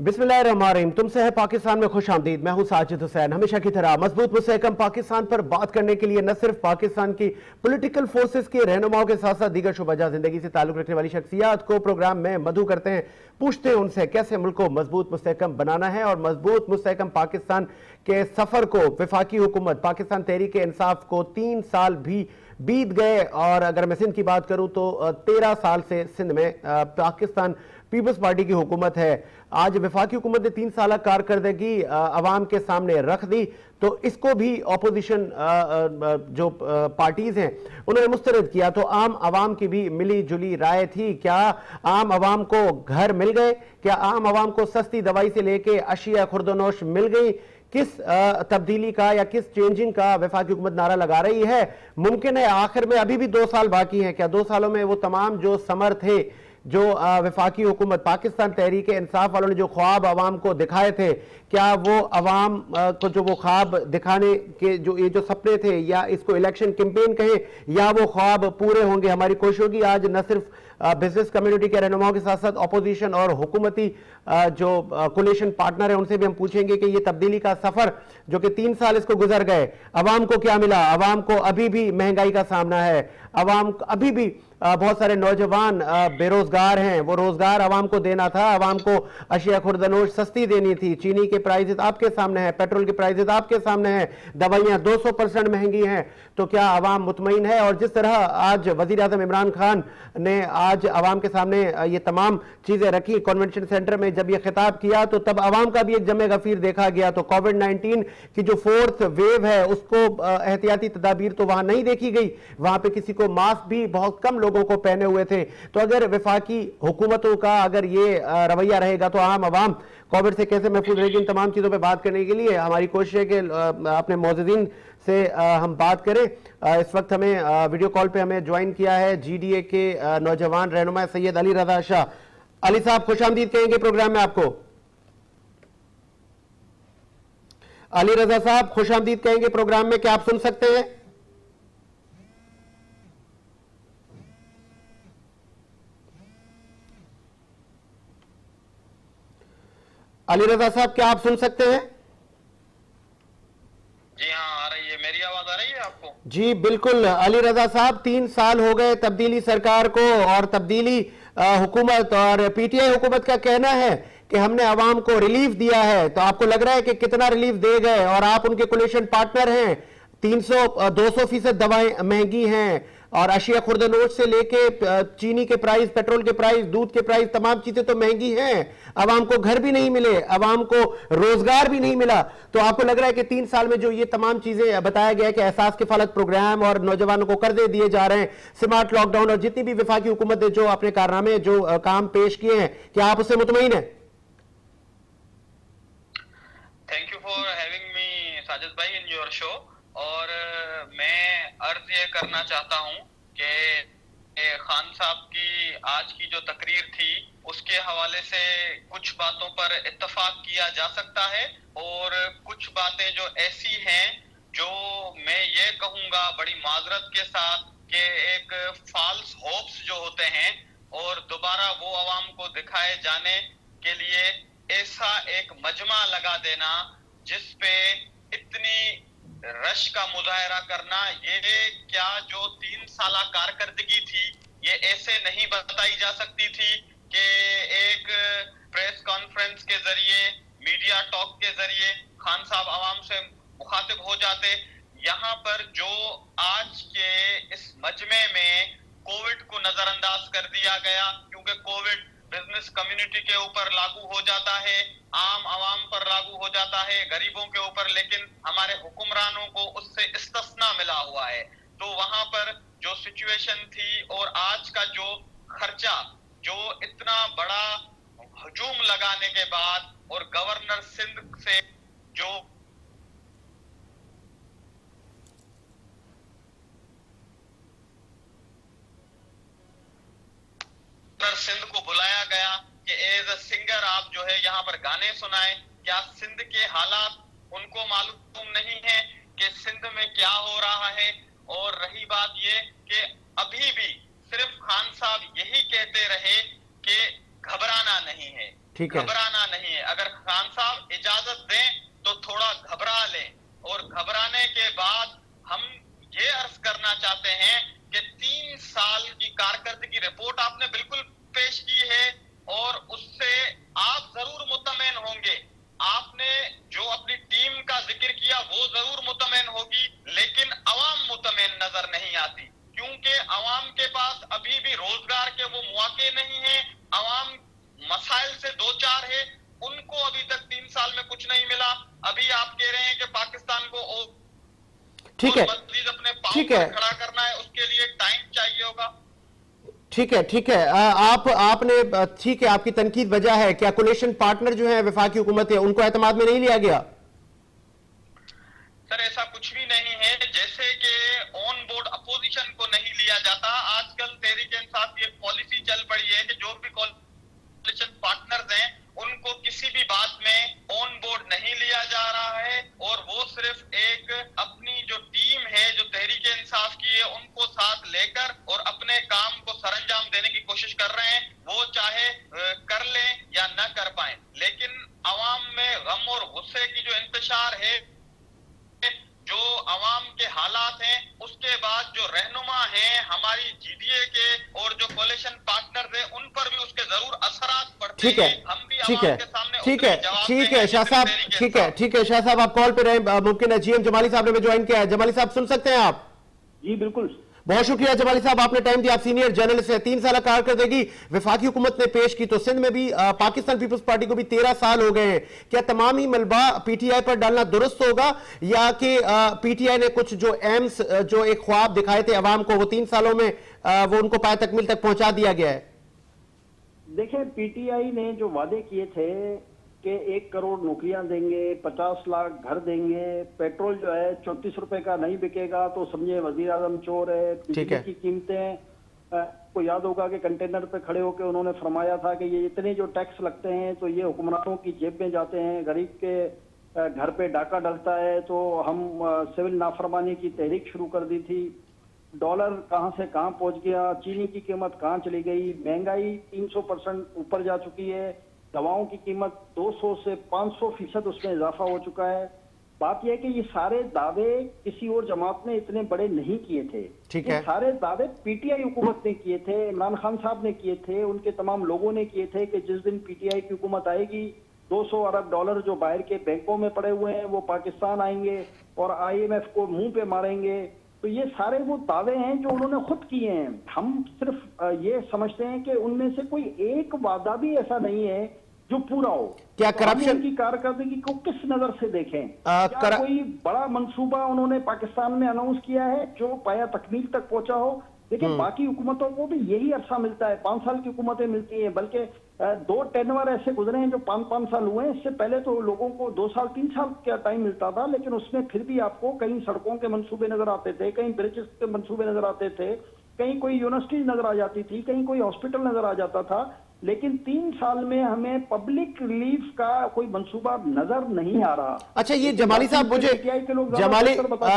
बिस्मिल्लाहिर्रहमानिर्रहीम। तुमसे है पाकिस्तान में खुश आमदीद। मैं हूं साजिद हुसैन। हमेशा की तरह मजबूत मुस्तहकम पाकिस्तान पर बात करने के लिए न सिर्फ पाकिस्तान की पॉलिटिकल फोर्सेस के रहनुमाओं के साथ साथ दीगर शुबजा जिंदगी से ताल्लुक रखने वाली शख्सियात को प्रोग्राम में मधु करते हैं, पूछते हैं उनसे कैसे मुल्क को मजबूत मुस्तहकम बनाना है और मजबूत मुस्तहकम पाकिस्तान के सफर को वफाकी हुकूमत पाकिस्तान तहरीक इंसाफ को 3 साल भी बीत गए। और अगर मैं सिंध की बात करूं तो 13 साल से सिंध में पाकिस्तान पीपल्स पार्टी की हुकूमत है। आज वफाकी हुकूमत ने 3 साल कारकर्दगी अवाम के सामने रख दी, तो इसको भी ऑपोजिशन जो पार्टीज हैं उन्होंने मुस्तरद किया। तो आम आवाम की भी मिली जुली राय थी। क्या आम आवाम को घर मिल गए? क्या आम आवाम को सस्ती दवाई से लेके अशिया खुर्दनोश मिल गई? किस तब्दीली का या किस चेंजिंग का वफाकी हुकूमत नारा लगा रही है? मुमकिन है आखिर में अभी भी 2 साल बाकी हैं। क्या 2 सालों में वो तमाम जो समर थे, जो वफाकी हुकूमत पाकिस्तान तहरीक इंसाफ वालों ने जो ख्वाब आवाम को दिखाए थे, क्या वो आवाम को जो वो ख्वाब दिखाने के जो ये जो सपने थे, या इसको इलेक्शन कैंपेन कहें, या वो ख्वाब पूरे होंगे? हमारी कोशिश होगी आज न सिर्फ बिजनेस कम्युनिटी के रहनुमाओं के साथ साथ अपोजिशन और हुकूमती जो कोलिशन पार्टनर है उनसे भी हम पूछेंगे कि ये तब्दीली का सफर जो कि 3 साल इसको गुजर गए, आवाम को क्या मिला? आवाम को अभी भी महंगाई का सामना है, आवाम अभी भी बहुत सारे नौजवान बेरोजगार हैं, वो रोजगार आवाम को देना था, आवाम को अशिया खुर्दनोश सस्ती देनी थी। चीनी के प्राइसेस आपके सामने हैं, पेट्रोल के प्राइसेस आपके सामने हैं, दवाइयां 200% महंगी हैं। तो क्या आवाम मुतमईन है? और जिस तरह आज वजीर आजम इमरान खान ने आज आवाम के सामने ये तमाम चीजें रखी कन्वेंशन सेंटर में, जब ये खिताब किया तो तब आवाम का भी एक जमे गफीर देखा गया। तो कोविड-19 की जो 4th वेव है उसको एहतियाती तदाबीर तो वहां नहीं देखी गई, वहां पे किसी को मास्क भी बहुत कम लोगों को पहने हुए थे। तो अगर वफाकी हुकूमतों का अगर ये रवैया रहेगा तो आम आवाम कोविड से कैसे महफूज रहेगी? इन तमाम चीजों पे बात करने के लिए हमारी कोशिश है कि अपने मौजूदीन से हम बात करें। इस वक्त हमें वीडियो कॉल पे हमें ज्वाइन किया है GDA के नौजवान रहनुमा सैयद अली रजा शाह। अली साहब खुशामदीद कहेंगे प्रोग्राम में आपको। अली रजा साहब खुशामदीद कहेंगे प्रोग्राम में, क्या आप सुन सकते हैं? अली रजा साहब क्या आप सुन सकते हैं? जी हाँ, आ रही है। मेरी आवाज आ रही है आपको? जी बिल्कुल। अली रजा साहब 3 साल हो गए तब्दीली सरकार को और तब्दीली हुकूमत, और PTI हुकूमत का कहना है कि हमने आवाम को रिलीफ दिया है। तो आपको लग रहा है कि कितना रिलीफ दे गए? और आप उनके कोलिशन पार्टनर हैं। 200% दवाएं महंगी हैं और अशिया खुर्दनोश से लेके चीनी के प्राइस, पेट्रोल के प्राइस, दूध के प्राइस, तमाम चीजें तो महंगी हैं। आवाम को घर भी नहीं मिले, आवाम को रोजगार भी नहीं मिला। तो आपको लग रहा है कि 3 साल में जो ये तमाम चीजें बताया गया है कि एहसास किफालत प्रोग्राम और नौजवानों को कर्जे दिए जा रहे हैं, स्मार्ट लॉकडाउन और जितनी भी वफाकी हुकूमत ने जो अपने कारनामे जो काम पेश किए हैं, क्या आप उससे मुतमईन हैं? Thank you for having me Sajid भाई इन योर शो। और मैं अर्ज ये करना चाहता हूँ कि खान साहब की आज की जो तकरीर थी उसके हवाले से कुछ बातों पर इत्तफाक किया जा सकता है, और कुछ बातें जो ऐसी हैं जो मैं ये कहूँगा बड़ी माजरत के साथ कि एक फॉल्स होप्स जो होते हैं और दोबारा वो आवाम को दिखाए जाने के लिए ऐसा एक मजमा लगा देना जिस पे इतनी रश का मुजाहरा करना, ये क्या जो 3 साल कारकर्दगी थी ये ऐसे नहीं बताई जा सकती थी कि एक प्रेस कॉन्फ्रेंस के जरिए, मीडिया टॉक के जरिए खान साहब आवाम से मुखातिब हो जाते। यहाँ पर जो आज के इस मजमे में कोविड को नजरअंदाज कर दिया गया, क्योंकि कोविड बिजनेस कम्युनिटी के ऊपर लागू हो जाता है, आम आवाम पर लागू हो जाता है, गरीबों के ऊपर, लेकिन हमारे हुक्मरानों को उससे इस्तिस्ना मिला हुआ है। तो वहां पर जो सिचुएशन थी और आज का जो खर्चा, जो इतना बड़ा हजूम लगाने के बाद और गवर्नर सिंध से जो सिंध को बुलाया गया कि एज अ सिंगर आप जो है यहाँ पर गाने सुनाएं, क्या सिंध के हालात उनको मालूम नहीं है कि सिंध में क्या हो रहा है? और रही बात ये कि अभी भी सिर्फ खान साहब यही कहते रहे कि घबराना नहीं है, घबराना नहीं है। अगर कहना चाहते हैं कि 3 साल की कारकर्दगी रिपोर्ट आपने बिल्कुल पेश की है और उससे आप जरूर मुतमईन होंगे। आपने जो अपनी टीम का जिक्र किया वो जरूर मुतमईन होगी, लेकिन अवाम मुतमईन नजर नहीं आती, क्योंकि अवाम के पास अभी भी रोजगार के वो मौके नहीं है। अवाम मसाइल से दो चार है, उनको अभी तक 3 साल में कुछ नहीं मिला। अभी आप कह रहे हैं कि पाकिस्तान को ठीक है, मजीद अपने पांव ठीक पर है, खड़ा करना है, उसके लिए टाइम चाहिए होगा। ठीक है, ठीक है। आपने ठीक है, आपकी तनकीद वजह है, क्या कोलिशन पार्टनर जो है वफाकी हुकूमत है उनको एतमाद में नहीं लिया गया? सर ऐसा कुछ भी नहीं है, जैसे कि ऑन बोर्ड अपोजिशन को नहीं लिया जाता। आजकल तहरीक इंसाफ की एक पॉलिसी चल पड़ी है कि जो भी कोलिशन पार्टनर्स हैं उनको किसी भी बात में ऑन बोर्ड नहीं लिया जा रहा है, और वो सिर्फ एक अपनी जो टीम है जो तहरीक इंसाफ की है उनको साथ लेकर और अपने काम को सरंजाम देने की कोशिश कर रहे हैं। वो चाहे कर लें या न कर पाए, लेकिन अवाम में गम और गुस्से की जो इंतशार है, जो अवाम के हालात हैं, उसके बाद जो रहनुमा हैं हमारी जीडीए के और जो कोलिशन पार्टनर्स हैं उन पर भी उसके जरूर असरात पड़ते ठीक है, हैं। हम भी ठीक है, अवाम के सामने ठीक है, उतने जवाब ठीक दें है शाह साहब, तहरीक ठीक है, इंसाफ। ठीक है शाह साहब, आप कॉल पे रहे। मुमकिन है जीएम जमाली साहब ने भी ज्वाइन किया है। जमाली साहब सुन सकते हैं आप? जी बिल्कुल। बहुत शुक्रिया जमाली साहब, आपने टाइम दिया। आप सीनियर जर्नलिस्ट हैं। 3 साल कारकर्दगी वफाकी हुकूमत ने पेश की, तो सिंध में भी पाकिस्तान पीपल्स पार्टी को भी 13 साल हो गए हैं। क्या तमाम ही मलबा पीटीआई पर डालना दुरुस्त होगा, या कि पीटीआई ने कुछ जो एम्स जो एक ख्वाब दिखाए थे अवाम को वो 3 सालों में वो उनको पाए तकमील तक पहुंचा दिया गया है? देखें, पीटीआई ने जो वादे किए थे कि 1 करोड़ नौकरियां देंगे, 50 लाख घर देंगे, पेट्रोल जो है 34 रुपए का नहीं बिकेगा तो समझे वजीर आजम चोर है। बिजली की कीमतें को याद होगा कि कंटेनर पे खड़े होकर उन्होंने फरमाया था कि ये इतने जो टैक्स लगते हैं तो ये हुक्मरानों की जेब में जाते हैं, गरीब के घर पे डाका डलता है। तो हम सिविल नाफरमानी की तहरीक शुरू कर दी थी। डॉलर कहां से कहां पहुंच गया, चीनी की कीमत कहां चली गई, महंगाई 300% ऊपर जा चुकी है, दवाओं की कीमत 200 से 500% उसमें इजाफा हो चुका है। बात यह है कि ये सारे दावे किसी और जमात ने इतने बड़े नहीं किए थे। ठीक ये है, सारे दावे पीटीआई हुकूमत ने किए थे, इमरान खान साहब ने किए थे, उनके तमाम लोगों ने किए थे कि जिस दिन पीटीआई की हुकूमत आएगी 200 अरब डॉलर जो बाहर के बैंकों में पड़े हुए हैं वो पाकिस्तान आएंगे और आईएमएफ को मुंह पे मारेंगे। तो ये सारे वो दावे हैं जो उन्होंने खुद किए हैं। हम सिर्फ ये समझते हैं कि उनमें से कोई एक वादा भी ऐसा नहीं है जो पूरा हो। क्या तो करप्शन की कारकर्दगी को किस नजर से देखें? क्या कोई बड़ा मंसूबा उन्होंने पाकिस्तान में अनाउंस किया है जो पाया तकमील तक पहुंचा हो? देखिए, बाकी हुकूमतों को भी यही अरसा मिलता है, 5 साल की हुकूमतें मिलती हैं, बल्कि 2 टेनवर ऐसे गुजरे हैं जो 5-5 साल हुए हैं। इससे पहले तो लोगों को 2 साल 3 साल का टाइम मिलता था, लेकिन उसमें फिर भी आपको कहीं सड़कों के मंसूबे नजर आते थे, कहीं ब्रिजेस के मंसूबे नजर आते थे, कहीं कोई यूनिवर्सिटी नजर आ जाती थी, कहीं कोई हॉस्पिटल नजर आ जाता था। लेकिन 3 साल में हमें पब्लिक रिलीफ का कोई मंसूबा नजर नहीं आ रहा। अच्छा, ये जमाली साहब मुझे जमाली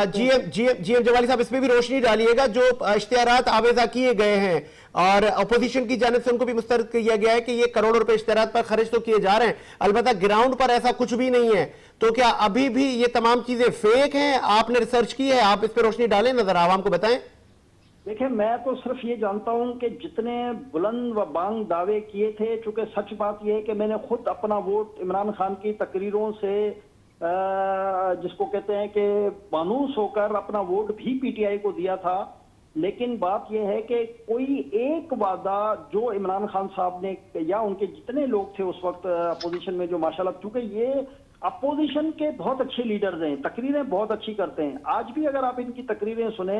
जीएम जमाली साहब इसमें भी रोशनी डालिएगा। जो इश्तिहारात आवेजा किए गए हैं और अपोजिशन की जानिब से उनको भी मुस्तरद किया गया है कि ये करोड़ों रुपए इश्तिहारात पर खर्च तो किए जा रहे हैं, अलबत्ता ग्राउंड पर ऐसा कुछ भी नहीं है। तो क्या अभी भी ये तमाम चीजें फेक हैं? आपने रिसर्च की है, आप इस पर रोशनी डालें, नजर आवाम को बताएं। देखिए, मैं तो सिर्फ ये जानता हूं कि जितने बुलंद व बांग दावे किए थे, चूंकि सच बात यह है कि मैंने खुद अपना वोट इमरान खान की तकरीरों से जिसको कहते हैं कि मानूस होकर अपना वोट भी पीटीआई को दिया था। लेकिन बात यह है कि कोई एक वादा जो इमरान खान साहब ने या उनके जितने लोग थे उस वक्त अपोजिशन में, जो माशाल्लाह, चूंकि ये अपोजिशन के बहुत अच्छे लीडर्स हैं, तकरीरें बहुत अच्छी करते हैं। आज भी अगर आप इनकी तकरीरें सुने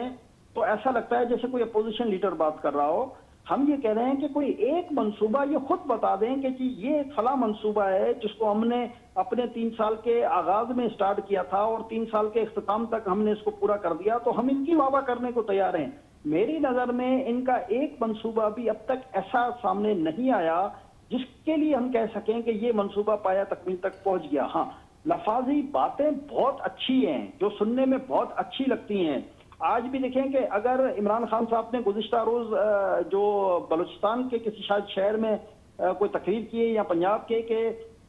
तो ऐसा लगता है जैसे कोई अपोजिशन लीडर बात कर रहा हो। हम ये कह रहे हैं कि कोई एक मंसूबा ये खुद बता दें कि जी ये फला मंसूबा है जिसको हमने अपने 3 साल के आगाज में स्टार्ट किया था और 3 साल के इख्तिताम तक हमने इसको पूरा कर दिया, तो हम इनकी वाह करने को तैयार हैं। मेरी नजर में इनका एक मंसूबा भी अब तक ऐसा सामने नहीं आया जिसके लिए हम कह सकें कि ये मंसूबा पाया तकमील तक पहुंच गया। हाँ, लफाजी बातें बहुत अच्छी हैं जो सुनने में बहुत अच्छी लगती हैं। आज भी देखें कि अगर इमरान खान साहब ने गुज़िश्ता रोज जो बलूचिस्तान के किसी शायद शहर में कोई तकरीर की है या पंजाब के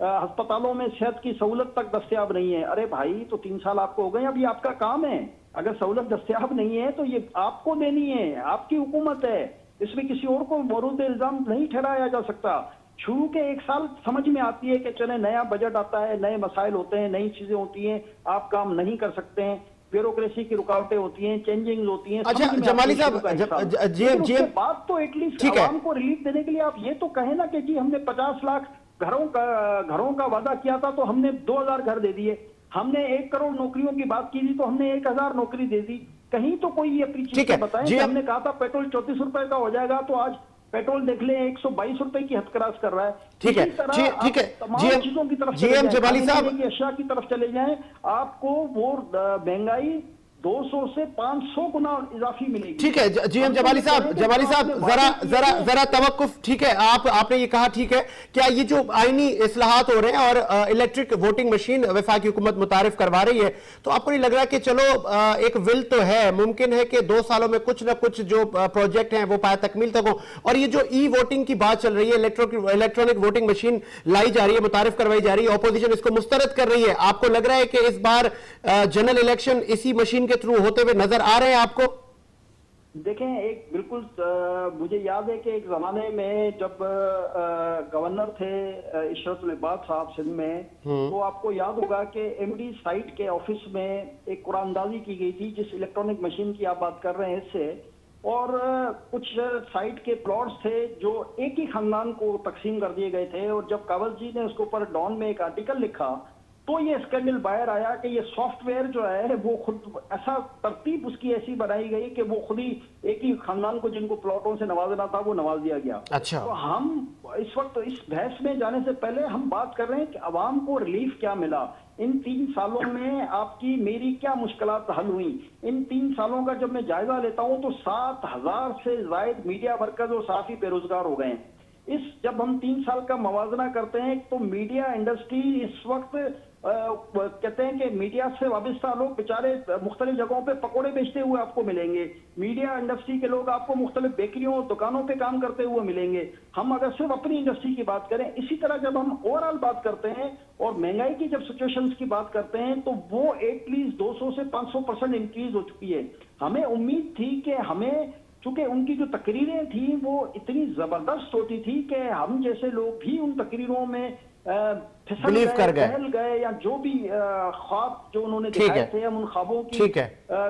अस्पतालों में सेहत की सहूलत तक दस्तयाब नहीं है। अरे भाई, तो 3 साल आपको हो गए, अभी आपका काम है। अगर सहूलत दस्तयाब नहीं है तो ये आपको देनी है, आपकी हुकूमत है, इसमें किसी और को मौरूद इल्जाम नहीं ठहराया जा सकता। शुरू के 1 साल समझ में आती है कि चले नया बजट आता है, नए मसाइल होते हैं, नई चीजें होती हैं, आप काम नहीं कर सकते हैं, ब्यूरोक्रेसी की रुकावटें होती हैं, चेंजिंग होती हैं। अच्छा समझ में जमाली आती है साहब, शुरू का 1 साल। लेकिन उसके बाद तो एटलीस्ट ठीक है। आवाम को रिलीफ देने के लिए आप ये तो कहें ना कि जी हमने 50 लाख घरों का वादा किया था तो हमने 2000 घर दे दिए, हमने 1 करोड़ नौकरियों की बात की थी तो हमने 1000 नौकरी दे दी। कहीं तो कोई ये अपनी ठीक है चीज बताएं जी। कि हमने कहा था पेट्रोल 34 रुपए का हो जाएगा तो आज पेट्रोल देख ले 122 रुपए की हद क्रॉस कर रहा है। ठीक है इसी तरह जी, ठीक है आप तमाम चीजों की तरफ चले जीएम जाएं, जमाली खाने साहब, पीने की अशिया की तरफ चले जाएं, आपको वो महंगाई 200 से 500 गुना इजाफी मिलेगी। ठीक है जीएम जमाली साहब, जरा तवक्कुफ। ठीक है, आपने ये कहा, ठीक है, क्या ये जो आईनी इस्लाहात हो रहे हैं और इलेक्ट्रिक वोटिंग मशीन वफाकी हुकूमत मुतारिफ करवा रही है, तो आपको नहीं लग रहा कि चलो एक विल तो है, मुमकिन है कि 2 सालों में कुछ ना कुछ जो प्रोजेक्ट हैं वो पाया तकमील तक हो, और ये जो ई वोटिंग की बात चल रही है, इलेक्ट्रॉनिक वोटिंग मशीन लाई जा रही है, मुतारिफ करवाई जा रही है, ऑपोजिशन इसको मुस्तरद कर रही है, आपको लग रहा है कि इस बार जनरल इलेक्शन इसी मशीन के थ्रू होते हुए नजर आ रहे हैं आपको? देखें, एक बिल्कुल मुझे याद है कि एक जमाने में जब गवर्नर थे इशरत लिबास साहब सिंध में, तो आपको याद होगा कि एमडी साइट के ऑफिस में एक कुरानंदाजी की गई थी जिस इलेक्ट्रॉनिक मशीन की आप बात कर रहे हैं इससे, और कुछ साइट के प्लॉट्स थे जो एक ही खानदान को तकसीम कर दिए गए थे, और जब कावल जी ने उसके ऊपर डॉन में एक आर्टिकल लिखा तो ये स्कैंडल बाहर आया कि ये सॉफ्टवेयर जो है वो खुद ऐसा तरतीब उसकी ऐसी बनाई गई कि वो खुद ही एक ही खानदान को जिनको प्लॉटों से नवाजना था वो नवाज दिया गया। अच्छा। तो हम इस वक्त इस बहस में जाने से पहले हम बात कर रहे हैं कि अवाम को रिलीफ क्या मिला, इन 3 सालों में आपकी मेरी क्या मुश्किलात हल हुई। इन 3 सालों का जब मैं जायजा लेता हूं तो 7000 से ज्यादा मीडिया वर्कर्स और साथी बेरोजगार हो गए हैं। जब हम 3 साल का मवाजना करते हैं तो मीडिया इंडस्ट्री इस वक्त कहते हैं कि मीडिया से वाबस्ता लोग बेचारे मुख्तलिफ जगहों पे पकोड़े बेचते हुए आपको मिलेंगे, मीडिया इंडस्ट्री के लोग आपको मुख्तलिफ बेकरियों दुकानों पे काम करते हुए मिलेंगे। हम अगर सिर्फ अपनी इंडस्ट्री की बात करें, इसी तरह जब हम ओवरऑल बात करते हैं और महंगाई की जब सिचुएशंस की बात करते हैं तो वो एटलीस्ट 200 से 500% इंक्रीज हो चुकी है। हमें उम्मीद थी कि हमें, चूंकि उनकी जो तकरीरें थी वो इतनी जबरदस्त होती थी कि हम जैसे लोग भी उन तकरीरों में फिसल गए या जो भी ख्वाब जो उन्होंने दिखाए थे हम उन ख्वाबों की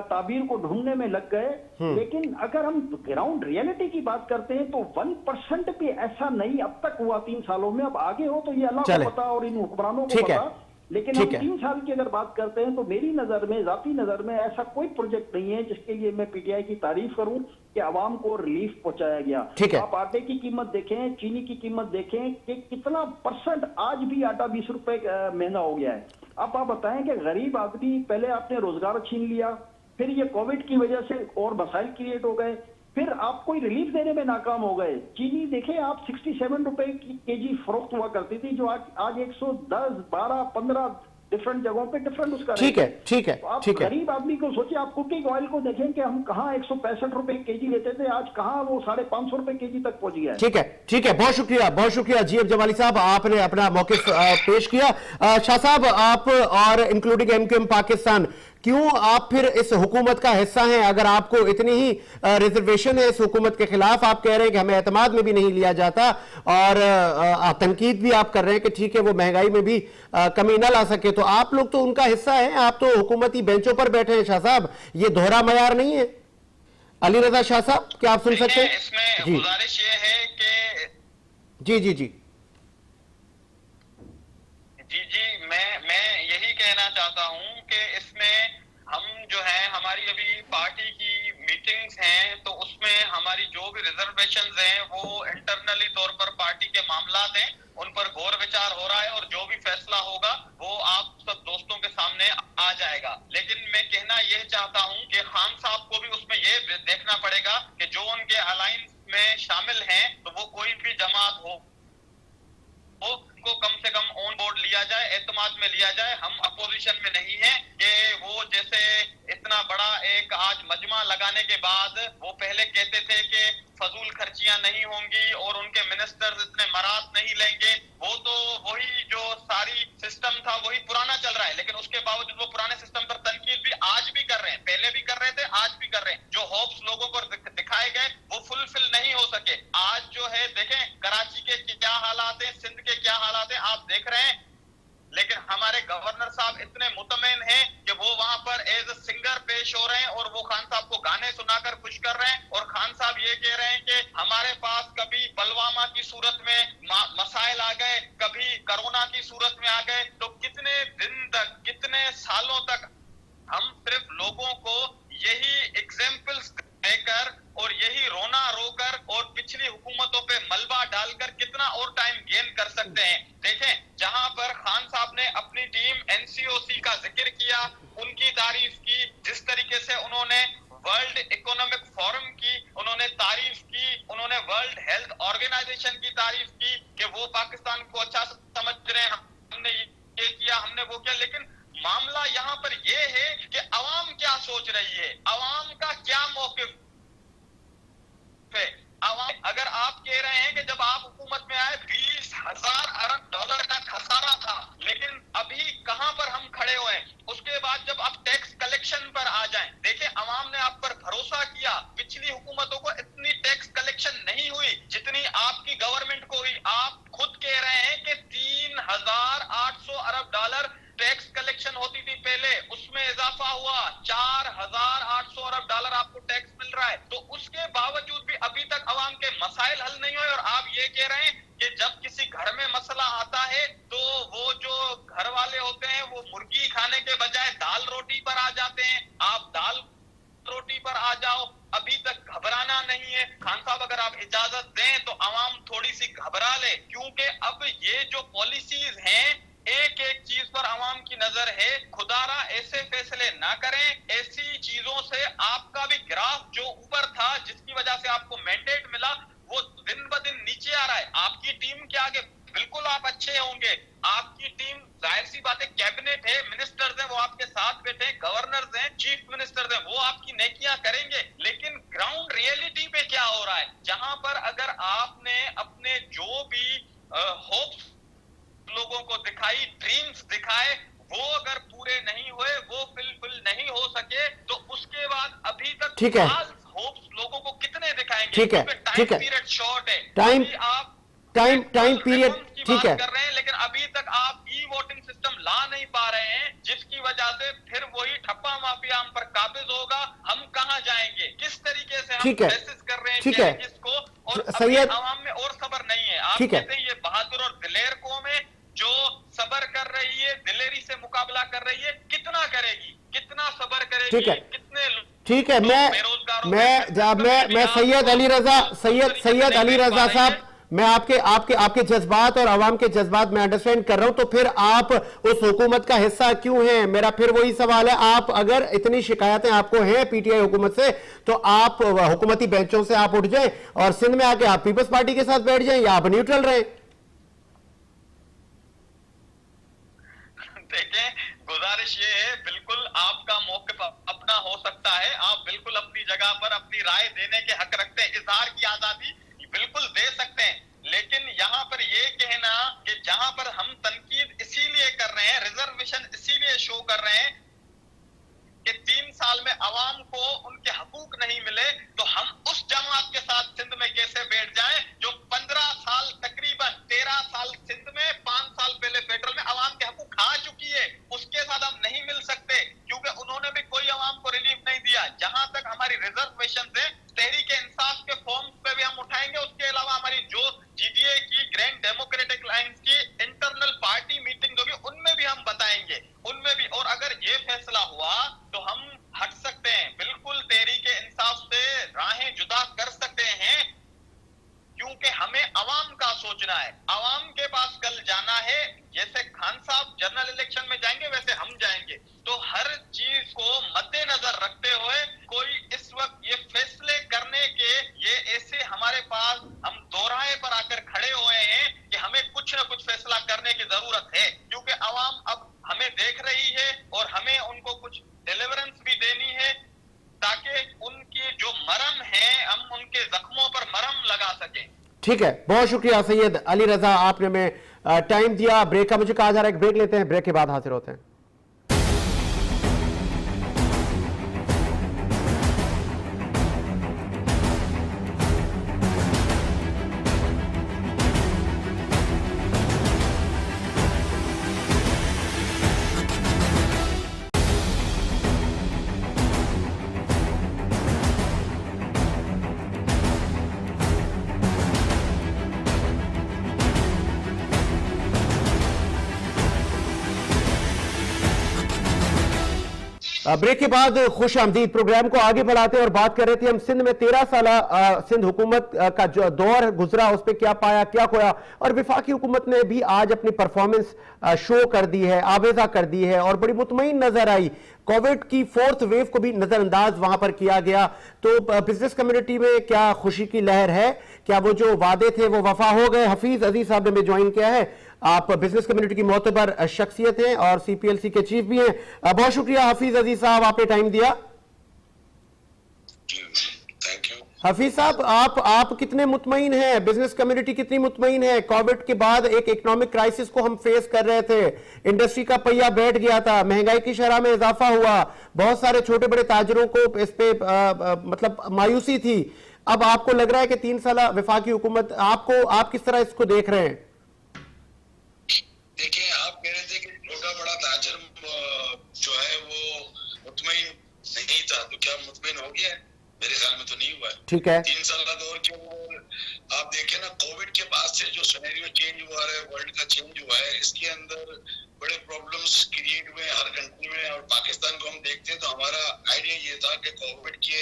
ताबीर को ढूंढने में लग गए। लेकिन अगर हम ग्राउंड रियलिटी की बात करते हैं तो 1% भी ऐसा नहीं अब तक हुआ 3 सालों में। अब आगे हो तो ये अल्लाह को पता और इन हुक्मरानों को पता, लेकिन हम 3 साल की अगर बात करते हैं तो मेरी नजर में, जाती नजर में ऐसा कोई प्रोजेक्ट नहीं है जिसके लिए मैं पीटीआई की तारीफ करूं कि अवाम को रिलीफ पहुंचाया गया। आप आटे की कीमत देखें, चीनी की कीमत देखें कि कितना परसेंट आज भी आटा 20 रुपए महंगा हो गया है। अब आप बताएं कि गरीब आदमी, पहले आपने रोजगार छीन लिया, फिर ये कोविड की वजह से और मसाइल क्रिएट हो गए, फिर आप कोई रिलीफ देने में नाकाम हो गए। चीनी देखें आप 67 रुपए की केजी फरोख्त हुआ करती थी, जो आज 110, 12, 15 डिफरेंट जगहों पे डिफरेंट उसका। ठीक है। तो आप गरीब आदमी को सोचिए, आप कुकिंग ऑयल को देखें कि हम कहाँ 165 रुपए केजी लेते थे, आज कहाँ वो 550 रुपए केजी तक पहुंच गया है। ठीक है, बहुत शुक्रिया जीएम जमाली साहब, आपने अपना मौक़िफ़ पेश किया। शाह साहब, आप और इंक्लूडिंग एमक्यूएम पाकिस्तान, क्यों आप फिर इस हुकूमत का हिस्सा हैं? अगर आपको इतनी ही रिजर्वेशन है इस हुकूमत के खिलाफ, आप कह रहे हैं कि हमें एतमाद में भी नहीं लिया जाता, और तनकीद भी आप कर रहे हैं कि ठीक है वो महंगाई में भी कमी ना ला सके, तो आप लोग तो उनका हिस्सा हैं, आप तो हुकूमती बेंचों पर बैठे हैं। शाह साहब, ये दोहरा मयार नहीं है? अली रजा शाह साहब, क्या आप सुन सकते हैं? इसमें गुजारिश ये है कि जी मैं यही कहना चाहता हूं कि इसमें हम जो है, हमारी अभी पार्टी की मीटिंग्स हैं तो उसमें हमारी जो भी रिजर्वेशंस हैं वो इंटरनली तौर पर पार्टी के मामलात हैं, उन पर गौर विचार हो रहा है और जो भी फैसला होगा वो आप सब दोस्तों के सामने आ जाएगा। लेकिन मैं कहना यह चाहता हूं कि खान साहब को भी उसमें ये देखना पड़ेगा कि जो उनके अलायंस में शामिल हैं तो वो कोई भी जमात हो को कम से कम ऑन बोर्ड लिया जाए, एतमाद में लिया जाए। हम अपोजिशन में नहीं है कि वो जैसे इतना बड़ा एक आज मजमा लगाने के बाद वो पहले कहते थे कि फजूल खर्चियां नहीं होंगी और उनके मिनिस्टर्स इतने मराद नहीं लेंगे, वो तो वही जो सारी सिस्टम था वही पुराना चल रहा है, लेकिन उसके बावजूद वो पुराने सिस्टम पर तनकीद भी आज भी कर रहे हैं, पहले भी देखें कराची के क्या हालात हैं, सिंध के क्या हालात हैं, आप देख रहे हैं। लेकिन हमारे गवर्नर साहब इतने मुतमईन हैं कि वो वहां पर एज अ सिंगर पेश हो रहे हैं और वो खान साहब को गाने सुनाकर खुश कर रहे हैं। और खान साहब ये कह रहे हैं कि हमारे पास कभी पुलवामा की सूरत में मसाइल आ गए, कभी कोरोना की सूरत में आ गए। तो कितने दिन तक, कितने सालों तक हम सिर्फ लोगों को यही एग्जाम्पल्स देकर और यही रोना रोकर और पिछली हुकूमतों पे मलबा डालकर कितना और टाइम गेन कर सकते हैं। देखें, जहां पर खान साहब ने अपनी टीम एनसीओसी का जिक्र किया, उनकी तारीफ की, जिस तरीके से उन्होंने वर्ल्ड इकोनॉमिक फोरम की उन्होंने तारीफ की, उन्होंने वर्ल्ड हेल्थ ऑर्गेनाइजेशन की तारीफ की कि वो पाकिस्तान को अच्छा समझ रहे हैं, हमने ये किया, हमने वो किया। लेकिन मामला यहाँ पर ये है कि अवाम क्या सोच रही है, अवाम का क्या मौकिफ है। अवाम, अगर आप कह रहे हैं कि जब आप हुकूमत में आए 20,000 अरब डॉलर का खसारा था, लेकिन अभी कहां पर हम खड़े हुए हैं। उसके बाद जब आप टैक्स कलेक्शन पर आ जाएं, देखिए अवाम ने आप पर भरोसा किया, पिछली हुकूमतों को इतनी टैक्स कलेक्शन नहीं हुई जितनी आपकी गवर्नमेंट को हुई। आप खुद कह रहे हैं कि 3,800 अरब डॉलर टैक्स कलेक्शन होती थी पहले, उसमें इजाफा हुआ, 4,800 अरब डॉलर आपको टैक्स मिल रहा है। तो उसके बावजूद भी अभी तक अवाम के मसाइल हल नहीं हुए। और आप ये कह रहे हैं कि जब किसी घर में मसला आता है तो वो जो घर वाले होते हैं वो मुर्गी खाने के बजाय दाल रोटी पर आ जाते हैं। आप दाल रोटी पर आ जाओ, अभी तक घबराना नहीं है। खान साहब, अगर आप इजाजत दें तो अवाम थोड़ी सी घबरा ले, क्योंकि अब ये जो पॉलिसीज हैं, एक एक चीज पर आवाम की नजर है। खुदारा ऐसे फैसले ना करें, ऐसी चीजों से आपका भी ग्राफ जो ऊपर था, जिसकी वजह से आपको मैंडेट मिला, वो दिन ब दिन नीचे आ रहा है। आपकी टीम के आगे बिल्कुल आप अच्छे होंगे, आपकी टीम जाहिर सी बात है, कैबिनेट है, मिनिस्टर्स हैं, वो आपके साथ बैठे, गवर्नर्स हैं, चीफ मिनिस्टर्स हैं, वो आपकी नेकियां करेंगे। लेकिन ग्राउंड रियलिटी पे क्या हो रहा है, जहां पर अगर आपने अपने जो भी होप्स लोगों को दिखाई, ड्रीम्स दिखाए, वो अगर पूरे नहीं हुए, वो फुलफिल नहीं हो सके, तो उसके बाद अभी तक ठीक है, होप्स लोगों को कितने दिखाएंगे। ठीक है, ठीक है, पीरियड शॉर्ट है, टाइम आप टाइम पीरियड, ठीक है, कर रहे हैं, लेकिन अभी तक आप ई वोटिंग सिस्टम ला नहीं पा रहे हैं, जिसकी वजह से फिर वही ठप्पा माफिया हम पर काबिज होगा। हम कहां जाएंगे, किस तरीके से हम मैसेज कर रहे हैं, ठीक है, इसको, और सैयद आवाम में और सब्र नहीं है। आप कहते हैं ये बहादुर और दिलेर कौम है जो सब्र कर रही है, दिलेरी से मुकाबला कर रही है, कितना करेगी, कितना सब्र करेगी, ठीक है, कितने, ठीक है। मैं सैयद अली रजा, सैयद अली रजा साहब, मैं आपके जज्बात और आवाम के जज्बात में अंडरस्टैंड कर रहा हूं, तो फिर आप उस हुकूमत का हिस्सा क्यों हैं? मेरा फिर वही सवाल है, आप अगर इतनी शिकायतें आपको हैं पीटीआई हुकूमत से, तो आप हुकूमती बेंचों से आप उठ जाएं और सिंध में आके आप पीपल्स पार्टी के साथ बैठ जाएं, या आप न्यूट्रल रहें। देखें, गुजारिश ये है, बिल्कुल आपका मौक़िफ़ अपना हो सकता है, आप बिल्कुल अपनी जगह पर अपनी राय देने के हक रखते हैं, इज़हार की आजादी बिल्कुल दे सकते हैं। लेकिन यहाँ पर ये कहना कि जहां पर हम तनकीद इसीलिए कर रहे हैं, रिजर्वेशन इसीलिए शो कर रहे हैं कि 3 साल में अवाम को उनके हकूक नहीं मिले, तो हम उस जमात के साथ सिंध में कैसे बैठ जाएं जो 15 साल, तकरीबन 13 साल सिंध में, 5 साल पहले फेडरल में अवाम के हकूक खा चुकी है। उसके साथ हम नहीं मिल सकते, क्योंकि उन्होंने भी कोई अवाम को रिलीफ नहीं दिया। जहां तक हमारी रिजर्वेशन है, तहरीक इंसाफ के फॉर्म पे भी हम उठाएंगे। उसके अलावा हमारी जो जीडीए की, ग्रैंड डेमोक्रेटिक लाइंस की इंटरनल पार्टी मीटिंग होगी, उनमें भी हम बताएंगे, उनमें भी। और अगर ये फैसला हुआ तो हम हट सकते हैं, बिल्कुल तहरीक इंसाफ से राहें जुदा कर सकते हैं, क्योंकि हमें अवाम का सोचना है, अवाम के पास कल जाना है। जैसे खान साहब जनरल इलेक्शन में जाएंगे, वैसे हम जाएंगे। तो हर चीज को मद्देनजर रखते हुए कोई इस वक्त ये फैसले करने के, ये ऐसे हमारे पास हम दोराहे पर आकर खड़े हुए हैं कि हमें कुछ न कुछ फैसला करने की जरूरत है, क्योंकि अवाम अब हमें देख रही है और हमें उनको कुछ डिलीवरेंस भी देनी है, ताकि उनकी जो मरहम है, हम उनके जख्मों पर मरहम लगा सकें। ठीक है, बहुत शुक्रिया सैयद अली रजा, आपने हमें टाइम दिया। ब्रेक का मुझे कहा जा रहा है, एक ब्रेक लेते हैं, ब्रेक के बाद हाजिर होते हैं। ब्रेक के बाद खुश आमदीद प्रोग्राम को आगे बढ़ाते हैं और बात कर रहे थे हम सिंध में 13 साल सिंध हुकूमत का जो दौर गुजरा उस पर क्या पाया क्या खोया, और वफाकी हुकूमत ने भी आज अपनी परफॉर्मेंस शो कर दी है, आवेजा कर दी है और बड़ी मुतमईन नजर आई। कोविड की 4th वेव को भी नजरअंदाज वहां पर किया गया। तो बिजनेस कम्युनिटी में क्या खुशी की लहर है? क्या वो जो वादे थे वो वफा हो गए? हफीज अजीज साहब ने हमें ज्वाइन किया है। आप बिजनेस कम्युनिटी की मोतबर शख्सियत हैं और सीपीएलसी के चीफ भी हैं। बहुत शुक्रिया हफीज अजीज साहब, आपने टाइम दिया। Thank you. हफीज साहब, आप कितने मुतमईन हैं, बिजनेस कम्युनिटी कितनी मुतमईन है? कोविड के बाद एक इकोनॉमिक क्राइसिस को हम फेस कर रहे थे, इंडस्ट्री का पहिया बैठ गया था, महंगाई की शरह में इजाफा हुआ, बहुत सारे छोटे बड़े ताजरों को इस पे मतलब मायूसी थी। अब आपको लग रहा है कि 3 साल वफाकी हुकूमत आप किस तरह इसको देख रहे हैं? देखिए, आप कह रहे थे कि छोटा बड़ा ताजर जो है वो मुतमईन नहीं था, तो क्या मुतमईन हो गया है? मेरे ख्याल में तो नहीं हुआ है। ठीक है। 3 साल दौर के आप देखें ना, कोविड के बाद से जो सिनेरियो चेंज हुआ है, वर्ल्ड का चेंज हुआ है, इसके अंदर बड़े प्रॉब्लम्स क्रिएट हुए हर कंट्री में। और पाकिस्तान को हम देखते हैं तो हमारा आइडिया ये था कि कोविड के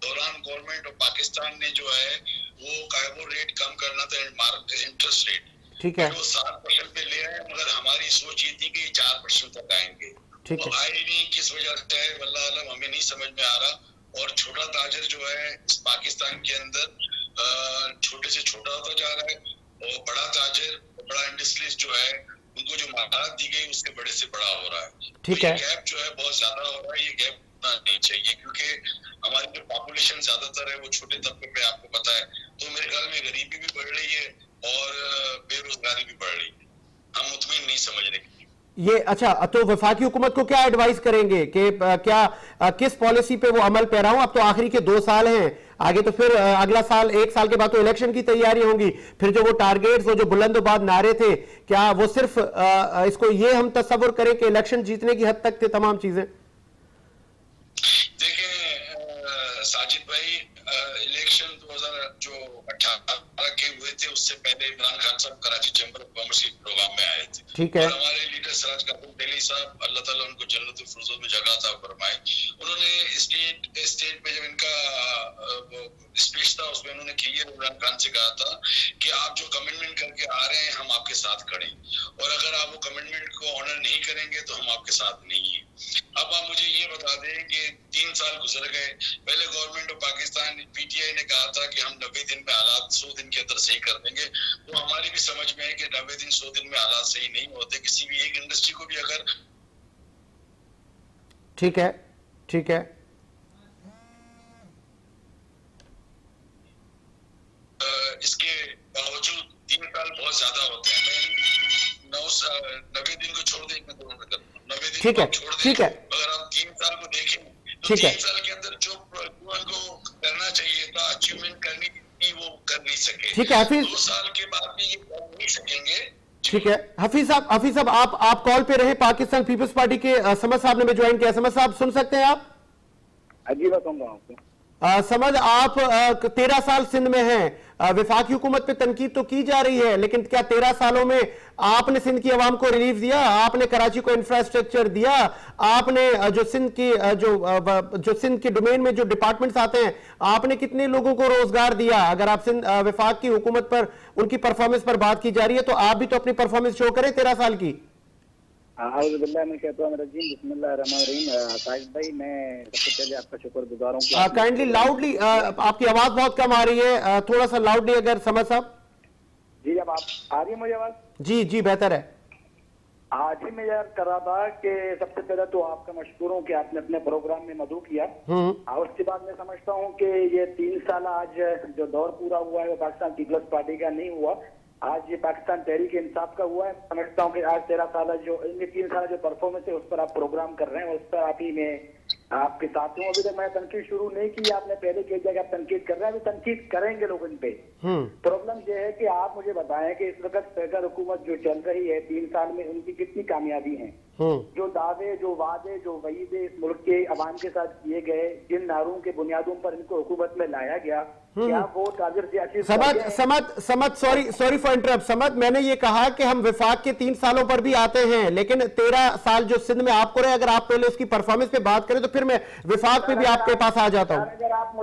दौरान गवर्नमेंट और पाकिस्तान ने जो है वो कार्बो रेट कम करना था, इंटरेस्ट रेट, ठीक है, वो 7% पे ले आए, मगर हमारी सोच ये थी कि 4% तक आएंगे। ठीक है, वो आए नहीं, किस वजह से है वल्लाह आलम, हमें नहीं समझ में आ रहा। और छोटा ताजर जो है इस पाकिस्तान के अंदर छोटे से छोटा होता जा रहा है, और बड़ा ताजर, बड़ा इंडस्ट्रीज जो है उनको जो महारत दी गई उसके बड़े से बड़ा हो रहा है। ठीक तो है। ये गैप जो है बहुत ज्यादा हो रहा है, ये गैप होना नहीं चाहिए, क्योंकि हमारी जो पॉपुलेशन ज्यादातर है वो छोटे तबके पे, आपको पता है। तो मेरे ख्याल में गरीबी भी बढ़ रही है और बेरोजगारी भी बढ़ रही है। हम मुतमिन नहीं समझ रहे ये। अच्छा, तो वफाकी हुकूमत को क्या एडवाइस करेंगे कि क्या किस पॉलिसी पे वो अमल पैरा हो? अब तो आखिरी के 2 साल हैं, आगे तो फिर अगला साल, 1 साल के बाद तो इलेक्शन की तैयारी होंगी। फिर जो वो टारगेट्स, वो जो बुलंदबाद नारे थे, क्या वो सिर्फ इसको ये हम तस्वुर करें कि इलेक्शन जीतने की हद तक थे तमाम चीजें? देखिए साजिद भाई, इलेक्शन 2018 के हुए थे, उससे पहले इमरान खान साहब कराची चैम्बर ऑफ कॉमर्स के प्रोग्राम में आए थे। ठीक है। और हमारे लीडर सराज कासिम टेली साहब, अल्लाह ताला उनको जन्नत फिरदौस में जगह अता फरमाए, उन्होंने स्टेट पे जब इनका स्पीच था उसमें उन्होंने क्लियर इमरान खान से कहा था कि आप जो कमिटमेंट करके आ रहे हैं हम आपके साथ खड़े, और अगर आप वो कमिटमेंट को ऑनर नहीं करेंगे तो हम आपके साथ नहीं है। अब आप मुझे ये बता दें कि 3 साल गुजर गए, पहले गवर्नमेंट ऑफ पाकिस्तान पीटीआई ने कहा था कि हम 90 दिन में हालात 100 दिन के अंदर सही कर देंगे। तो हमारी भी समझ में है कि 90 दिन 100 दिन में हालात सही नहीं होते, किसी भी एक इंडस्ट्री को भी अगर। ठीक है, ठीक है। इसके बावजूद 3 साल बहुत ज्यादा होते हैं। मैं 90 दिन को छोड़ दें, 90 दिन ठीक है, को छोड़ दें, ठीक है, अगर आप 3 साल को देखें तो ठीक है। 3 साल के अंदर जो उनको करना चाहिए था, अचीवमेंट करनी थी, वो कर नहीं सके। ठीक है हफीज, 2 साल के बाद भी ये कर नहीं सकेंगे। ठीक है हफीज साहब, आप कॉल पे रहे। पाकिस्तान पीपल्स पार्टी के समद साहब ने हमें ज्वाइन किया। समद साहब सुन सकते हैं आप? जी मैं सुन रहा हूँ। समझ, आप 13 साल सिंध में हैं, वफाकी हुकूमत पे तनकीद तो की जा रही है, लेकिन क्या 13 सालों में आपने सिंध की आवाम को रिलीफ दिया? आपने कराची को इंफ्रास्ट्रक्चर दिया? आपने जो सिंध की जो सिंध के डोमेन में जो डिपार्टमेंट्स आते हैं, आपने कितने लोगों को रोजगार दिया? अगर आप सिंध वफाक की हुकूमत पर, उनकी परफॉर्मेंस पर बात की जा रही है, तो आप भी तो अपनी परफॉर्मेंस शो करें 13 साल की। साहिब भाई, मैं सबसे पहले आपका शुक्रगुजार हूँ। काइंडली लाउडली, आपकी आवाज बहुत कम आ रही है, थोड़ा सा लाउडली अगर समझ साहब। जी, अब आप आ रही है मुझे आवाज? जी जी, बेहतर है। आज ही मैं याद कर रहा था कि सबसे पहले तो आपका मशकूर हूँ कि आपने अपने प्रोग्राम में मदू किया, और उसके बाद मैं समझता हूँ कि ये 3 साल आज जो दौर पूरा हुआ है वो पाकिस्तान पीपल्स पार्टी का नहीं हुआ, आज ये पाकिस्तान तहरीक इंसाफ का हुआ है। समझता हूँ कि आज 13 साल जो इनके 3 साल जो परफॉर्मेंस है उस पर आप प्रोग्राम कर रहे हैं, उस पर आप ही में आपके साथ हूँ। अभी तक मैं तनकीद शुरू नहीं की, आपने पहले कह दिया कि आप तनकीद कर रहे हैं, अभी तनकीद करेंगे लोग इन पे। प्रॉब्लम ये है कि आप मुझे बताएं कि इस वक्त फेडरल हुकूमत जो चल रही है 3 साल में, उनकी कितनी कामयाबी है? जो दावे, जो वादे, जो वईदे इस मुल्क के अवाम के साथ किए गए, जिन नारों के बुनियादों पर इनको हुकूमत में लाया गया, क्या वो टारगेट अचीव समझ सॉरी फॉर इंटरप्ट। समझ, मैंने ये कहा कि हम विफाक के 3 सालों पर भी आते हैं, लेकिन 13 साल जो सिंध में आपको रहे, अगर आप पहले उसकी परफॉर्मेंस पे बात करें तो फिर मैं विफाक पे भी आपके पास आ जाता हूं। अगर आप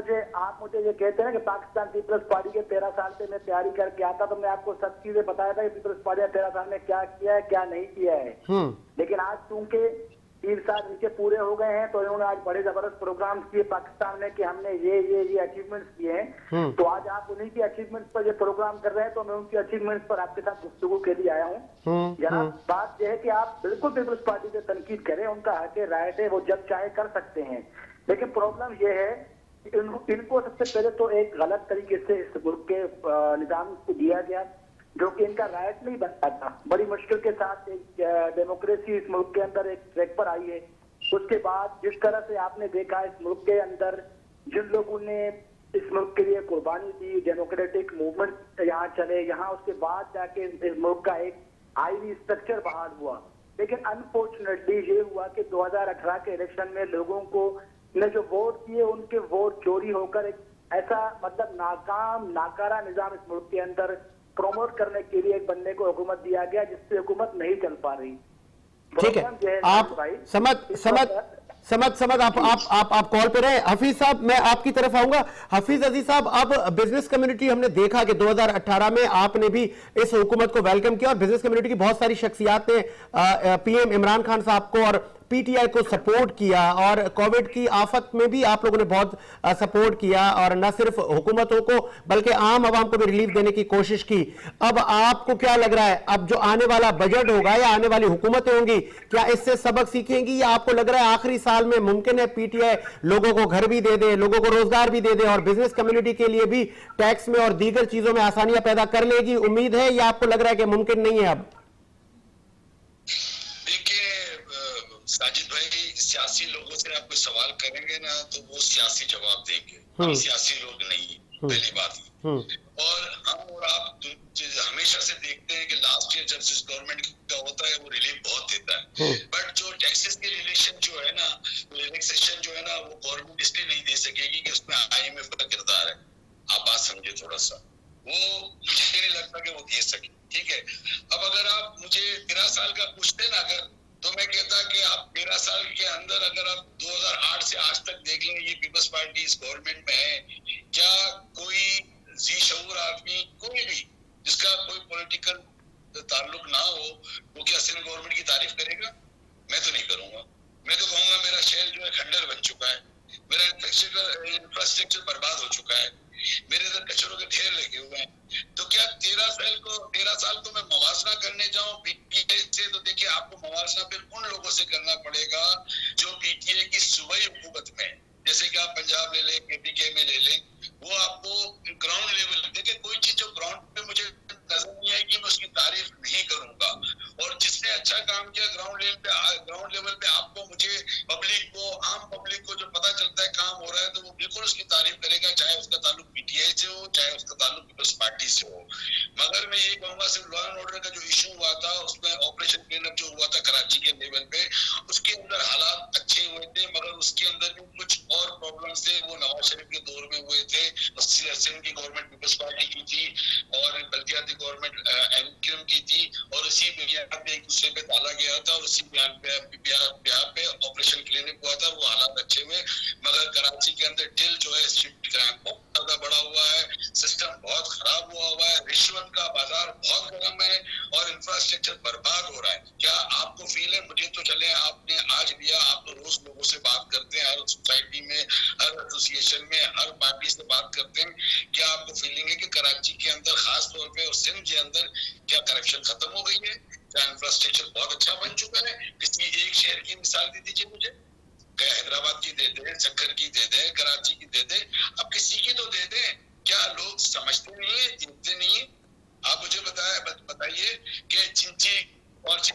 मुझे ये कहते हैं कि पाकिस्तान पीपल्स पार्टी के 13 साल से मैं तैयारी करके आता, तो मैं आपको सब चीजें बताया था कि पीपल्स पार्टी ने 13 साल में क्या किया है, क्या नहीं किया है। लेकिन आज चूंकि 3 साल नीचे पूरे हो गए हैं, तो इन्होंने आज बड़े जबरदस्त प्रोग्राम किए पाकिस्तान में कि हमने ये अचीवमेंट्स किए हैं। तो आज आप उन्हीं की अचीवमेंट्स पर ये प्रोग्राम कर रहे हैं, तो मैं उनकी अचीवमेंट्स पर आपके साथ गुफ्तगू के लिए आया हूँ। जनाब, बात यह है कि आप बिल्कुल पीपल्स पार्टी से तनकीद करें, उनका हक है, राइट है, वो जब चाहे कर सकते हैं। लेकिन प्रॉब्लम यह है कि इनको सबसे पहले तो एक गलत तरीके से इस मुल्क के निजाम को दिया गया, जो कि इनका राइट नहीं बनता था। बड़ी मुश्किल के साथ एक डेमोक्रेसी इस मुल्क के अंदर एक ट्रैक पर आई है। उसके बाद जिस तरह से आपने देखा इस मुल्क के अंदर जिन लोगों ने इस मुल्क के लिए कुर्बानी दी, डेमोक्रेटिक मूवमेंट यहाँ चले, यहाँ उसके बाद जाके इस मुल्क का एक आईनी स्ट्रक्चर बहाल हुआ। लेकिन अनफॉर्चुनेटली ये हुआ कि 2018 के इलेक्शन में लोगों को ने जो वोट दिए, उनके वोट चोरी होकर एक ऐसा मतलब नाकाम नाकारा निजाम इस मुल्क के अंदर प्रमोट करने के लिए एक बंदे को हुकूमत दिया गया, जिससे हुकूमत नहीं चल पा रही। ठीक है, आप समझ आप कॉल पे रहे। हफीज साहब, मैं आपकी तरफ आऊंगा। हफीज अजीज साहब, अब बिजनेस कम्युनिटी, हमने देखा कि 2018 में आपने भी इस हुकूमत को वेलकम किया और बिजनेस कम्युनिटी की बहुत सारी शख्सियात ने पीएम इमरान खान साहब को और पीटीआई को सपोर्ट किया, और कोविड की आफत में भी आप लोगों ने बहुत सपोर्ट किया, और न सिर्फ हुकूमतों को बल्कि आम आवाम को भी रिलीफ देने की कोशिश की। अब आपको क्या लग रहा है, अब जो आने वाला बजट होगा या आने वाली हुकूमतें होंगी, क्या इससे सबक सीखेंगी, या आपको लग रहा है आखिरी साल में मुमकिन है पीटीआई लोगों को घर भी दे दे, लोगों को रोजगार भी दे दे और बिजनेस कम्युनिटी के लिए भी टैक्स में और दीगर चीजों में आसानियां पैदा कर लेगी? उम्मीद है, या आपको लग रहा है कि मुमकिन नहीं है? अब साजिद भाई, सियासी लोगों से आप कोई सवाल करेंगे ना तो वो सियासी जवाब देंगे। हम सियासी लोग नहीं, पहली बात। और हम और आप हमेशा से देखते हैं कि लास्ट ईयर जब जिस गवर्नमेंट का होता है वो रिलीफ बहुत देता है, बट जो टैक्सेस के रिलेशन जो है ना, रिलैक्सेशन जो है ना, वो गवर्नमेंट इसलिए नहीं दे सकेगी कि उसमें आईएमएफ का किरदार है। आप बात समझे थोड़ा सा, वो मुझे नहीं लगता कि वो दे सके। ठीक है, अब अगर आप मुझे 13 साल का पूछते ना अगर, तो मैं कहता कि आप 13 साल के अंदर अगर आप 2008 से आज तक देख लें, ये पीपल्स पार्टी इस गवर्नमेंट में है, क्या कोई जी शऊर आदमी, कोई भी जिसका कोई पॉलिटिकल ताल्लुक ना हो, वो क्या सिंध गवर्नमेंट की तारीफ करेगा? मैं तो नहीं करूंगा। मैं तो कहूंगा मेरा शहर जो है खंडर बन चुका है, मेरा इंफ्रास्ट्रक्चर बर्बाद हो चुका है, मेरे इधर कचरों के ढेर लगे हुए हैं। तो क्या 13 साल को मैं मवाजना करने जाऊं पीटीआई से? तो देखिए, आपको मवाजना फिर उन लोगों से करना पड़ेगा जो पीटीआई की सूबाई हुकूमत में, जैसे कि आप पंजाब ले लें, केपीके में ले लें, वो आपको ग्राउंड लेवल, देखिए कोई चीज जो ग्राउंड पे मुझे नजर नहीं आएगी मैं उसकी तारीफ नहीं करूंगा। और जिसने अच्छा काम किया ग्राउंड लेवल पे आपको, मुझे, पब्लिक को, आम पब्लिक को जो पता चलता है काम हो रहा है, तो वो बिल्कुल उसकी तारीफ करेगा, चाहे उसका ताल्लुक पीटीआई से हो, चाहे उसका ताल्लुक पीपल्स पार्टी से हो। मगर मैं ये कहूंगा, सिर्फ लॉ एंड ऑर्डर का जो इशू हुआ था, उसमें ऑपरेशन क्लीन अप जो हुआ था कराची के लेवल पे, उसके अंदर हालात अच्छे हुए थे, मगर उसके अंदर भी कुछ और प्रॉब्लम थे। वो नवाज शरीफ के दौर में हुए थे, सिंध की गवर्नमेंट पीपल्स पार्टी की थी और बल्दियाती गवर्नमेंट एमक्यूएम की थी, और उसी बिहार पे एक दूसरे पे डाला गया था, और उसी बिहार पे ऑपरेशन क्लीनअप हुआ था। वो हालात अच्छे हुए, मगर कराची के अंदर दिल जो है स्ट्रीट क्राइम बहुत ज्यादा बड़ा हुआ है, सिस्टम बहुत खराब हुआ है, रिश्वत का बाजार बहुत गर्म है और इंफ्रास्ट्रक्चर बर्बाद हो रहा है। क्या आपको फील है? मुझे तो चले, आपने आज लिया, आप तो रोज लोगों से बात करते हैं, हर सोसाइटी में, हर एसोसिएशन में, हर पार्टी से बात करते हैं, क्या आपको फीलिंग है कि कराची के अंदर खास तौर पे और सिंध के अंदर क्या करप्शन खत्म हो गई है? क्या इंफ्रास्ट्रक्चर बहुत अच्छा बन चुका है? किसी एक शहर की मिसाल दे दीजिए मुझे, क्या हैदराबाद की दे दे, चक्कर की दे दे, कराची की दे दे, अब किसी की तो दे दे। क्या लोग समझते नहीं है, चिंतते नहीं है? आप मुझे बताइए कि चिंची आज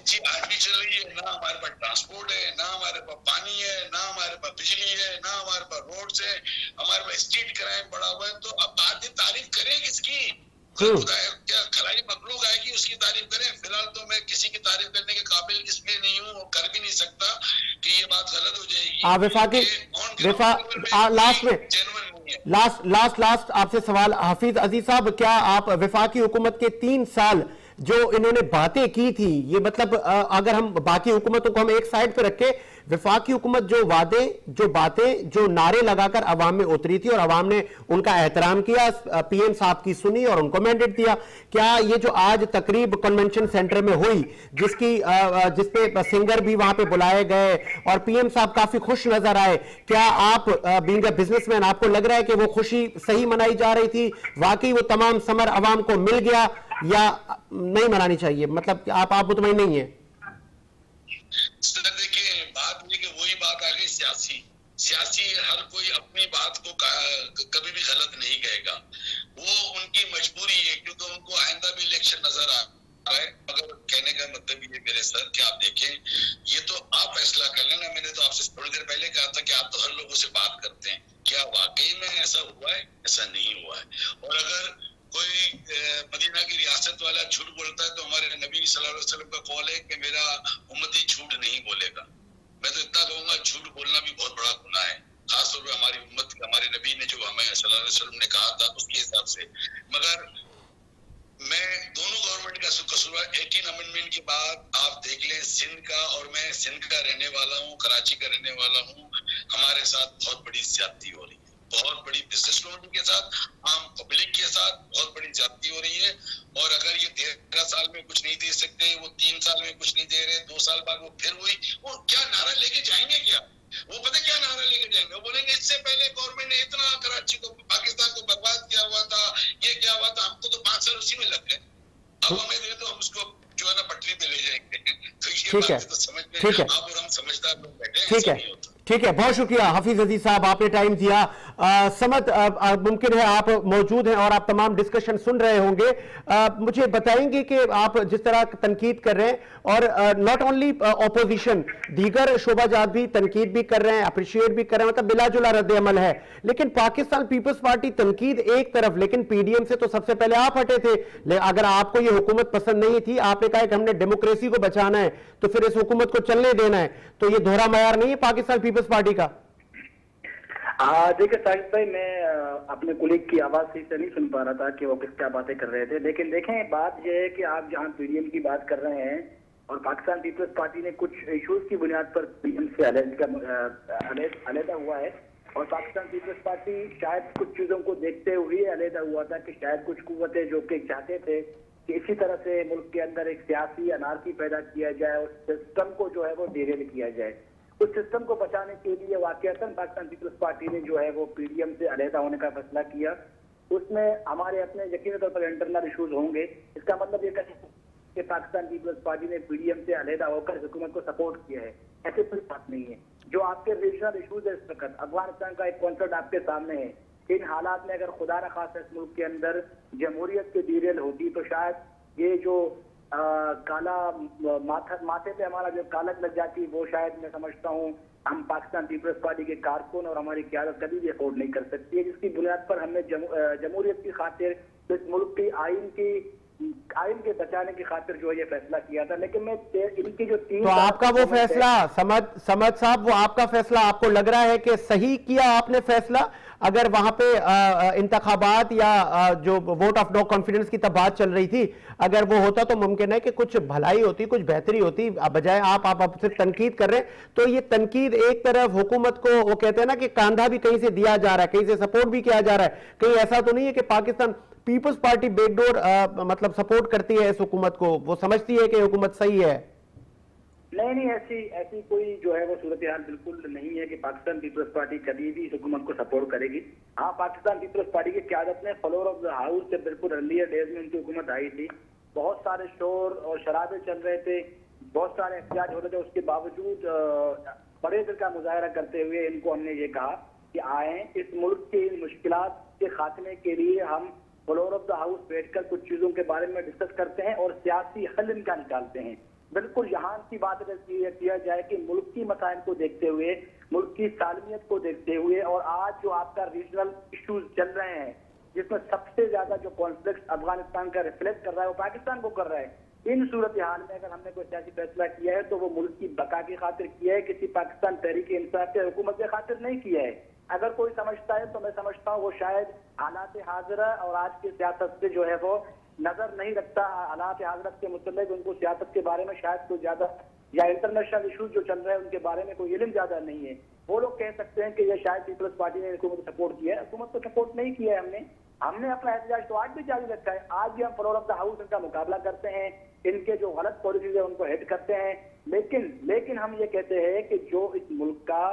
भी चल रही है, ना हमारे पास ट्रांसपोर्ट है, ना हमारे पास पानी है, ना हमारे पास बिजली है, ना हमारे पास रोड्स है, हमारे पास स्ट्रीट क्राइम बढ़ा हुआ है। तो अब बाद में तारीफ करें किसकी? क्या खलाई मखलूक आएगी उसकी तारीफ करें? फिलहाल तो मैं किसी की तारीफ करने के काबिल इसमें नहीं हूँ और कर भी नहीं सकता कि ये बात गलत हो जाएगी। लास्ट में नहीं है। लास्ट आपसे सवाल हफीज अजीज साहब, क्या आप वफाकी हुकूमत के 3 साल जो इन्होंने बातें की थी, ये मतलब अगर हम बाकी हुकूमतों को हम एक साइड पे रखे, वफाकी हुकूमत जो वादे, जो बातें, जो नारे लगाकर अवाम में उतरी थी और अवाम ने उनका एहतराम किया, पीएम साहब की सुनी और उनको मैंडेट दिया, क्या ये जो आज तकरीब कन्वेंशन सेंटर में हुई, जिसपे सिंगर भी वहां पे बुलाए गए और पीएम साहब काफी खुश नजर आए, क्या आप बीइंग अ बिजनेसमैन आपको लग रहा है कि वो खुशी सही मनाई जा रही थी, वाकई वो तमाम समर अवाम को मिल गया या नहीं मनानी चाहिए, मतलब आप मुतमईन नहीं है? सर देखिए, बात ये कि वही बात आ गई सियासी हर कोई अपनी बात को कभी भी गलत नहीं कहेगा, वो उनकी मजबूरी है क्योंकि उनको आइंदा भी इलेक्शन नजर आ रहा है। मगर कहने का मतलब ये मेरे सर कि आप देखें, ये तो आप फैसला कर लेना। मैंने तो आपसे थोड़ी देर पहले कहा था कि आप तो हर लोगों से बात करते हैं, क्या वाकई में ऐसा हुआ है? ऐसा नहीं हुआ है। और अगर कोई मदीना की रियासत वाला झूठ बोलता है तो हमारे नबी सल्लल्लाहु अलैहि वसल्लम का कौल है कि मेरा उम्मती झूठ नहीं बोलेगा। मैं तो इतना कहूंगा, झूठ बोलना भी बहुत बड़ा गुनाह है, खासतौर पर हमारी उम्मत, हमारे नबी ने जो हमें सल्लल्लाहु अलैहि वसल्लम ने कहा था उसके हिसाब से। मगर मैं दोनों गवर्नमेंट का कसूरवार 18 अमेंडमेंट के बाद आप देख लें, सिंध का, और मैं सिंध का रहने वाला हूँ, कराची का रहने वाला हूँ, हमारे साथ बहुत बड़ी ज्यादती हो रही है, बहुत बड़ी बिजनेस कम्युनिटी के साथ, आम पब्लिक के साथ बहुत बड़ी ज्यादती हो रही है। और अगर ये 13 साल में कुछ नहीं दे सकते, वो 3 साल में कुछ नहीं दे रहे, 2 साल बाद वो फिर वही, वो क्या नारा लेके जाएंगे? क्या वो पता क्या नारा लेके जाएंगे? वो बोलेंगे इससे पहले गवर्नमेंट ने इतना कराची को, पाकिस्तान को बर्बाद किया हुआ था, ये क्या हुआ था, हमको तो 5 साल उसी में लग गए, अब हमें दे दो, हम उसको जो है ना पटरी पे ले जाएंगे। तो ये बात तो समझ में, आप और हम समझदार लोग बैठे हैं, ऐसा नहीं होता। ठीक है, बहुत शुक्रिया हफीज अजीज साहब, आपने टाइम दिया। समद, मुमकिन है आप मौजूद हैं और आप तमाम डिस्कशन सुन रहे होंगे, मुझे बताएंगे कि आप जिस तरह तनकीद कर रहे हैं, और नॉट ओनली ऑपोजिशन, दीगर शोबाजात भी तनकीद भी कर रहे हैं, अप्रिशिएट भी कर रहे हैं, मतलब बिलाजुला रद्द अमल है, लेकिन पाकिस्तान पीपल्स पार्टी तनकीद एक तरफ, लेकिन पीडीएम से तो सबसे पहले आप हटे थे। अगर आपको ये हुकूमत पसंद नहीं थी, आपने कहा कि हमने डेमोक्रेसी को बचाना है, तो फिर इस हुकूमत को चलने देना है, तो ये दोहरा मयार नहीं है पाकिस्तान पीपल्स पार्टी का? देखिए साहिब भाई, मैं अपने कुलीग की आवाज से नहीं सुन पा रहा था कि वो किस क्या बातें कर रहे थे, लेकिन देखें बात यह है कि आप जहां पीडीएम की बात कर रहे हैं और पाकिस्तान पीपल्स पार्टी ने कुछ इश्यूज की बुनियाद पर पीडीएम से अलहदा हुआ है, और पाकिस्तान पीपल्स पार्टी शायद कुछ चीजों को देखते हुए अलहदा हुआ था कि शायद कुछ कुव्वतें जो कि चाहते थे कि इसी तरह से मुल्क के अंदर एक सियासी अनारकी पैदा किया जाए और सिस्टम को जो है वो डिरेल किया जाए। उस सिस्टम को बचाने के लिए वाकईतन पाकिस्तान पीपल्स पार्टी ने जो है वो पीडीएम से अलहदा होने का फैसला किया। उसमें हमारे अपने यकीनी तौर पर इंटरनल इशूज होंगे। इसका मतलब ये कि पाकिस्तान पीपल्स पार्टी ने पीडीएम से अलहदा होकर हुकूमत को सपोर्ट किया है, ऐसी कोई बात नहीं है। जो आपके रीजनल इशूज है इस वक्त, अफगानिस्तान का एक कॉन्सेप्ट आपके सामने है, इन हालात में अगर खुदा न खासा इस मुल्क के अंदर जमहूरियत की डीरेल होती तो शायद ये जो काला माथे पे हमारा जो कालक लग जाती, वो शायद मैं समझता हूँ हम पाकिस्तान पीपल्स पार्टी के कारकुन और हमारी क़यादत कभी भी अफोर्ड नहीं कर सकती है, जिसकी बुनियाद पर हमने जमहूरियत की खातिर इस मुल्क की आइन के बचाने की खातिर जो ये फैसला किया था। लेकिन मैं इनकी जो 3 तो आपका वो फैसला, समद साहब, वो आपका फैसला आपको लग रहा है कि सही किया आपने फैसला? अगर वहां पे इंतखाबात या जो वोट ऑफ नो कॉन्फिडेंस की तब बात चल रही थी, अगर वो होता तो मुमकिन है कि कुछ भलाई होती, कुछ बेहतरी होती, बजाय आप सिर्फ तनकीद कर रहे हैं। तो ये तनकीद एक तरफ हुकूमत को, वो कहते हैं ना कि कांधा भी कहीं से दिया जा रहा है, कहीं से सपोर्ट भी किया जा रहा है, कहीं ऐसा तो नहीं है कि पाकिस्तान पीपल्स पार्टी बैकडोर मतलब सपोर्ट करती है इस हुकूमत को, वो समझती है कि हुकूमत सही है? नहीं, ऐसी कोई जो है वो सूरत हाल बिल्कुल नहीं है कि पाकिस्तान पीपल्स पार्टी कभी भी इस हुकूमत को सपोर्ट करेगी। हाँ, पाकिस्तान पीपल्स पार्टी की क़यादत में फ्लोर ऑफ द हाउस से बिल्कुल अर्लियर डेज में उनकी हुकूमत आई थी, बहुत सारे शोर और शराबे चल रहे थे, बहुत सारे एहतजाज हो रहे थे, उसके बावजूद बड़े दिल का मुजाहरा करते हुए इनको हमने ये कहा कि आए इस मुल्क की मुश्किलात के खात्मे के लिए हम फ्लोर ऑफ द हाउस बैठकर कुछ चीजों के बारे में डिस्कस करते हैं और सियासी हल इनका निकालते हैं। बिल्कुल यहाँ की बात किया जाए कि मुल्क की मसाइल को देखते हुए, मुल्क की सालमियत को देखते हुए, और आज जो आपका रीजनल इश्यूज चल रहे हैं जिसमें सबसे ज्यादा जो कॉन्फ्लिक्ट अफगानिस्तान का रिफ्लेक्ट कर रहा है वो पाकिस्तान को कर रहा है, इन सूरत हाल में अगर हमने कोई सियासी फैसला किया है तो वो मुल्क की बका की खातिर किया है, किसी पाकिस्तान तहरीक इंसाफ के हुकूमत की खातिर नहीं किया है। अगर कोई समझता है तो मैं समझता हूँ वो शायद हालात हाजिरा और आज की सियासत से जो है वो नजर नहीं रखता। हालात हाजिरा के मुतल्लिक उनको सियासत के बारे में शायद कोई ज्यादा, या इंटरनेशनल इशूज जो चल रहे हैं उनके बारे में कोई इल्म ज्यादा नहीं है। वो लोग कह सकते हैं कि ये शायद पीपल्स पार्टी ने हुकूमत को सपोर्ट किया है। हुकूमत को सपोर्ट नहीं किया है हमने अपना एहतजाज तो आज भी जारी रखा है। आज भी हम फ्लोर ऑफ द हाउस इनका मुकाबला करते हैं, इनके जो गलत पॉलिसीज है उनको हिट करते हैं। लेकिन हम ये कहते हैं कि जो इस मुल्क का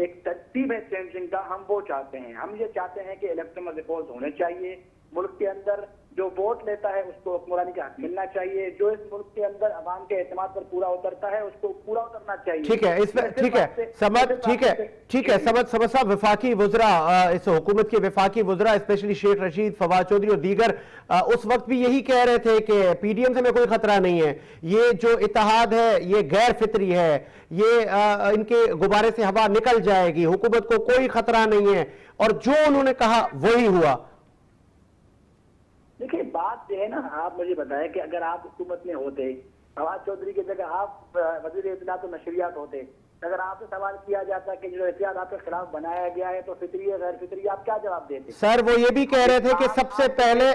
एक तरतीब है चेंजिंग का, हम वो चाहते हैं। हम ये चाहते हैं कि इलेक्शन रिपोर्ट होने चाहिए, मुल्क के अंदर जो वोट लेता है उसको हुक्मरानी का हक मिलना चाहिए, जो इस मुल्क के अंदर अवाम के एतमाद पर पूरा उतरता है उसको पूरा उतरना चाहिए। ठीक है, इसमें ठीक है समझ साहब, वफाकी वुज़रा, इस हुकूमत के वफाकी वुज़रा स्पेशली शेख रशीद, फवाद चौधरी और दीगर उस वक्त भी यही कह रहे थे कि पीडीएम से हमें कोई खतरा नहीं है, ये जो इत्तेहाद है ये गैर फितरी है, ये इनके गुब्बारे से हवा निकल जाएगी, हुकूमत को कोई खतरा नहीं है, और जो उन्होंने कहा वही हुआ। देखिए बात जो है ना, आप मुझे बताएं कि अगर आप हुकूमत में होते, फवाद चौधरी की जगह आप वजीर इत्तलात और नशरियात होते, अगर आपसे सवाल किया जाता कि जो एहतियात आपके खिलाफ बनाया गया है तो फितरी है गैर फितरी, आप क्या जवाब देते? सर वो ये भी कह रहे थे कि सबसे पहले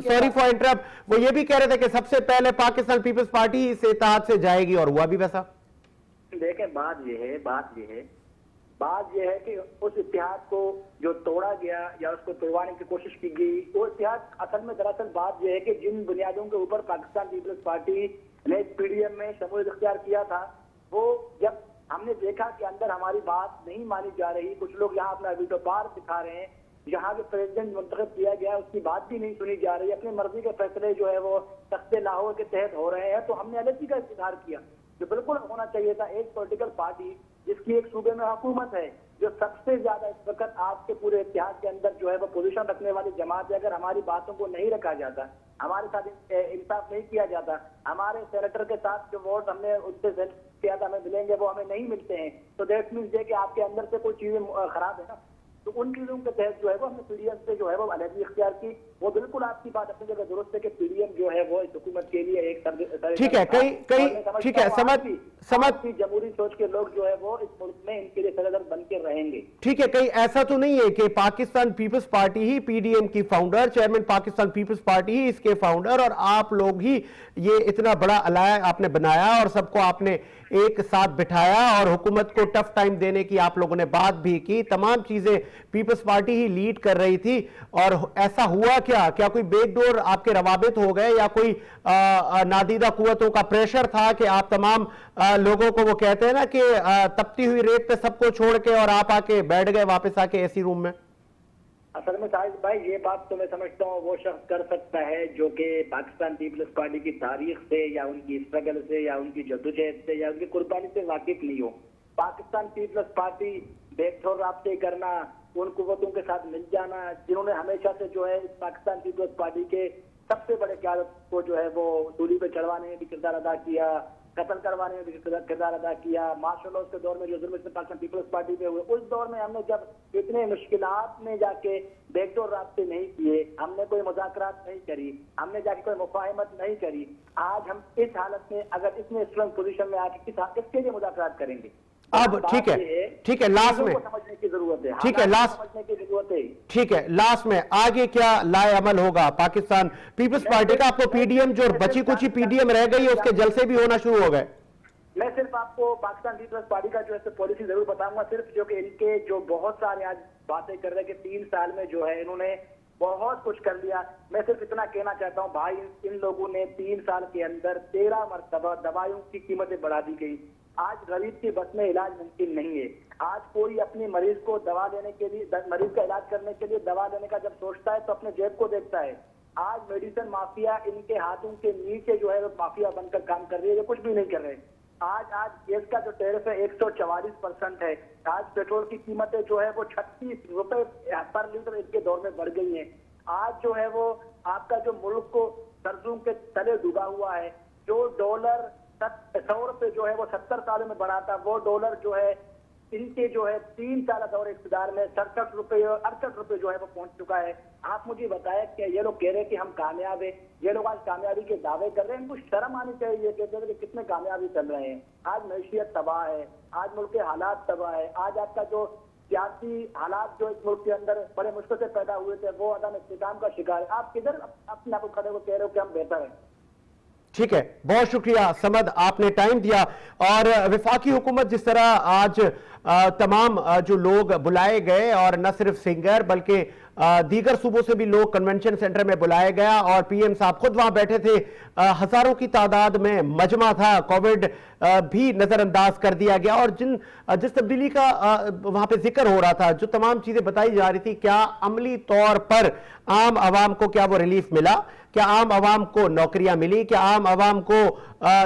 सॉरी फॉर इंटरप्ट, वो ये भी कह रहे थे कि सबसे पहले पाकिस्तान पीपल्स पार्टी इस इत्तेहाद से जाएगी, और हुआ भी वैसा। देखें बात यह है कि उस इत्तेहाद को जो तोड़ा गया या उसको तोड़वाने की कोशिश की गई, वो इत्तेहाद असल में दरअसल बात यह है कि जिन बुनियादों के ऊपर पाकिस्तान पीपल्स पार्टी ने पीडीएम में शमूलियत इख्तियार किया था, वो जब हमने देखा कि अंदर हमारी बात नहीं मानी जा रही, कुछ लोग यहाँ अपना वीटो पावर दिखा रहे हैं, यहाँ जो प्रेसिडेंट मुंतखब किया गया उसकी बात भी नहीं सुनी जा रही, अपनी मर्जी के फैसले जो है वो तख्ते लाहौर के तहत हो रहे हैं, तो हमने एलर्जी का इजहार किया जो बिल्कुल होना चाहिए था। एक पॉलिटिकल पार्टी जिसकी एक सूबे में हुकूमत है, जो सबसे ज्यादा इस वक्त आपके पूरे इतिहास के अंदर जो है वो पोजीशन रखने वाली जमात है, अगर हमारी बातों को नहीं रखा जाता, हमारे साथ इंसाफ नहीं किया जाता, हमारे सेनेटर के साथ जो वोट हमने उससे किया था हमें मिलेंगे वो हमें नहीं मिलते हैं, तो दैट मीन्स ये कि आपके अंदर से कोई चीजें खराब है ना। तो उन चीजों के तहत जो है वो हमने पीडीएम से जो है वो अलर्जी इख्तियार की। वो बिल्कुल आपकी बात अपनी जगह दुरुस्त है कि पीडीएम जो है वो इस हुकूमत के लिए एक ठीक है, ठीक है, समझ जमहूरी सोच के लोग जो है वो इस मुल्क में इनके लिए सरदर्द बन के रहेंगे। ठीक है, कहीं ऐसा तो नहीं है कि पाकिस्तान पीपल्स पार्टी ही पीडीएम की founder, chairman Pakistan peoples party ही इसके फाउंडर, और आप लोग ही ये इतना बड़ा अलाया आपने बनाया और सबको आपने एक साथ बिठाया और हुकूमत को टफ टाइम देने की आप लोगों ने बात भी की, तमाम चीजें पीपल्स पार्टी ही लीड कर रही थी, और ऐसा हुआ क्या कोई बैकडोर आपके रवाबित हो गए, या कोई नादीदा कुव्वतों का प्रेशर था कि आप तमाम लोगों को, वो कहते हैं ना कि तपती हुई रेत पे सबको छोड़ के और आप आके बैठ गए वापस आके एसी रूम में? असल में साहिब भाई ये बात तो मैं समझता हूँ वो शख्स कर सकता है जो कि पाकिस्तान पीपल्स पार्टी की तारीख से या उनकी स्ट्रगल से या उनकी जद्दोजहद से या उनकी कुर्बानी से वाकिफ नहीं हो। पाकिस्तान पीपल्स पार्टी बेखौफ राब्ते करना, उन कुव्वतों के साथ मिल जाना जिन्होंने हमेशा से जो है पाकिस्तान पीपल्स पार्टी के सबसे बड़े क़यादत को जो है वो सूली पे चढ़वाने में भी किरदार अदा किया, कत्ल करवाने में भी किरदार अदा किया, मार्शल लॉ के दौर में जो जुल्म पाकिस्तान पीपल्स पार्टी पे हुए, उस दौर में हमने जब इतने मुश्किलात में जाके बैकडोर रास्ते नहीं किए, हमने कोई मुज़ाकरात नहीं करी, हमने जाके कोई मुफाहमत नहीं करी, आज हम इस हालत में अगर इसमें स्ट्रॉन्ग पोजीशन में आके किसके लिए मुज़ाकरात करेंगे? अब ठीक है, लास्ट में समझने की जरूरत है, ठीक है, लास्ट समझने की जरूरत है, ठीक है, लास्ट में आगे क्या लाए अमल होगा पाकिस्तान पीपल्स पार्टी का? आपको पीडीएम जो बची कुछ पीडीएम रह गई उसके जलसे भी होना शुरू हो गए। मैं सिर्फ आपको पाकिस्तान पीपल्स पार्टी का जो है पॉलिसी जरूर बताऊंगा, सिर्फ जो कि इनके जो बहुत सारे आज बातें कर रहे हैं कि 3 साल में जो है इन्होंने बहुत कुछ कर लिया। मैं सिर्फ इतना कहना चाहता हूं भाई, इन लोगों ने 3 साल के अंदर 13 मरतबा दवाइयों की कीमतें बढ़ा दी गई। आज गरीब की बस में इलाज मुमकिन नहीं है। आज कोई अपनी मरीज को दवा लेने के लिए, मरीज का इलाज करने के लिए दवा लेने का जब सोचता है तो अपने जेब को देखता है। आज मेडिसिन माफिया इनके हाथों के नीचे जो है वो माफिया बनकर काम कर रही है, जो कुछ भी नहीं कर रहे। आज गैस का जो टैरिफ है 144% है। आज पेट्रोल की कीमतें जो है वो 36 रुपए पर लीटर इसके दौर में बढ़ गई हैं। आज जो है वो आपका जो मुल्क को कर्जों के तले डूबा हुआ है, जो डॉलर 100 रुपए जो है वो 70 सालों में बढ़ा था, वो डॉलर जो है इनके जो है 3 साल दौर इक़्तिदार में 67 रुपए और 68 रुपए जो है वो पहुंच चुका है। आप मुझे बताएं कि ये लोग कह रहे हैं कि हम कामयाब है, ये लोग आज कामयाबी के दावे कर रहे हैं, इनको शर्म आनी चाहिए। ये कहते हैं कि कितने कामयाबी चल रहे हैं। आज मैशियत तबाह है, आज मुल्क के हालात तबाह है, आज आपका जो सियासी हालात जो इस मुल्क के अंदर बड़े मुश्किल से पैदा हुए थे वो अदम इस्तेकाम का शिकार है। आप किधर अपने आप को खड़े हो कह रहे हो कि हम बेहतर हैं? ठीक है, बहुत शुक्रिया समद, आपने टाइम दिया। और वफाकी हुकूमत जिस तरह आज तमाम जो लोग बुलाए गए और न सिर्फ सिंगर बल्कि दीगर सूबों से भी लोग कन्वेंशन सेंटर में बुलाया गया और पीएम साहब खुद वहां बैठे थे, हजारों की तादाद में मजमा था, कोविड भी नजरअंदाज कर दिया गया। और जिस तब्दीली का वहां पे जिक्र हो रहा था, जो तमाम चीजें बताई जा रही थी, क्या अमली तौर पर आम आवाम को क्या वो रिलीफ मिला, क्या आम आवाम को नौकरियां मिली, क्या आम आवाम को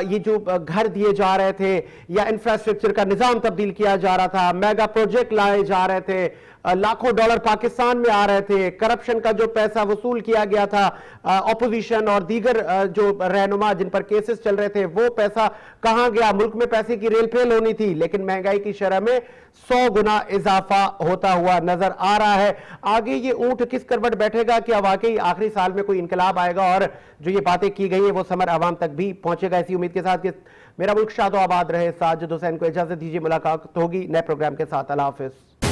ये जो घर दिए जा रहे थे या इंफ्रास्ट्रक्चर का निजाम तब्दील किया जा रहा था, मेगा प्रोजेक्ट लाए जा रहे थे, लाखों डॉलर पाकिस्तान में आ रहे थे, करप्शन का जो पैसा वसूल किया गया था, ऑपोजिशन और दीगर जो रहनुमा जिन पर केसेस चल रहे थे, वो पैसा कहां गया? मुल्क में पैसे की रेलफेल होनी थी, लेकिन महंगाई की शरह में 100 गुना इजाफा होता हुआ नजर आ रहा है। आगे ये ऊंट किस करवट बैठेगा, क्या वाकई आखिरी साल में कोई इनकलाब आएगा और जो ये बातें की गई है वो समर आवाम तक भी पहुंचेगा? इसी उम्मीद के साथ कि मेरा मुल्क शादो आबाद रहे। साजिद हुसैन को इजाजत दीजिए, मुलाकात होगी नए प्रोग्राम के साथ। अल्लाह हाफिज।